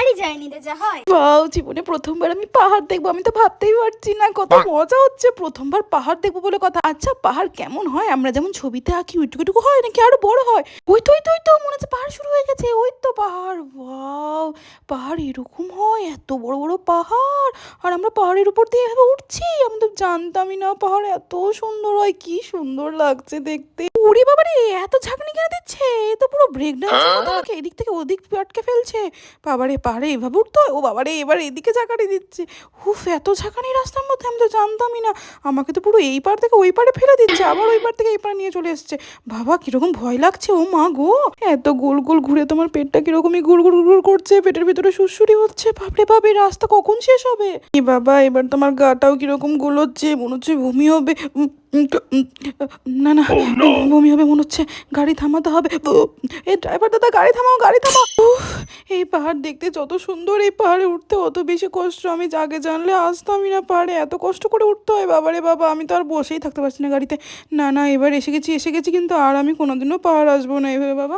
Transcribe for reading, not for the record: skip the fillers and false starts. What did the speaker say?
পাহাড়ই যায়নি রে, যা হয়। বাও, জীবনে প্রথমবার আমি পাহাড় দেখবো, আমি তো ভাবতেই পারছি না, কত মজা হচ্ছে। প্রথমবার পাহাড় দেখবো বলে কথা। আচ্ছা, পাহাড় কেমন হয়? আমরা যেমন ছবিতে আঁকি ওইটুকুটুকু হয় নাকি আরো বড় হয়? ওই তো মনে হচ্ছে পাহাড় শুরু হয়ে গেছে। ওই তো পাহাড়। ওয়াও, পাহাড় এরকম হয়? এত বড় বড় পাহাড়! আর আমরা পাহাড়ের উপর দিয়ে এভাবে উঠছি। আমি তো জানতামই না পাহাড় এত সুন্দর হয়। কি সুন্দর লাগছে দেখতে। ওরে বাবারে, এত ঝাঁকুনি কেন দিচ্ছে? এ তো পুরো ব্রেক ডান্সের মতো আমাকে এদিক থেকে ওদিক আটকে ফেলছে। বাবারে, পাহাড়ে এভাবে উঠতে হয়? ও বাবারে, এবার এদিকে ঝাঁকানি দিচ্ছে। হুফ, এত ঝাঁকানি রাস্তার মধ্যে! আমি তো জানতামই না। আমাকে তো পুরো এই পার থেকে ওই পারে ফেলে দিচ্ছে, আবার ওই পার থেকে এই পারে নিয়ে চলে এসছে। বাবা, কিরকম ভয় লাগছে! ও মা গো, এত গোল গোল ঘুরে তোমার পেটটা কিরকমই গুড় গুড় গুড় করছে, পেটের ভিতরে সুড়সুড়ি হচ্ছে। বাপরে বাপ, এই রাস্তা কখন শেষ হবে? এ বাবা, এবার তোমার গাটাও কিরকম গোলোচ্ছে, মনে হচ্ছে বমি হবে। না না, বমি হবে মনে হচ্ছে। গাড়ি থামাতে হবে। এই ড্রাইভার দাদা, গাড়ি থামাও, গাড়ি থামাও। উফ, এই পাহাড় দেখতে যত সুন্দর, এই পাহাড়ে উঠতে অত বেশি কষ্ট। আমি আগে জানলে আসতামই না পাহাড়ে। এত কষ্ট করে উঠতে হয়। বাবারে বাবা, আমি তো আর বসেই থাকতে পারছি না গাড়িতে। না না, এবার এসে গেছি কিন্তু আর আমি কোনোদিনও পাহাড় আসবো না এভাবে বাবা।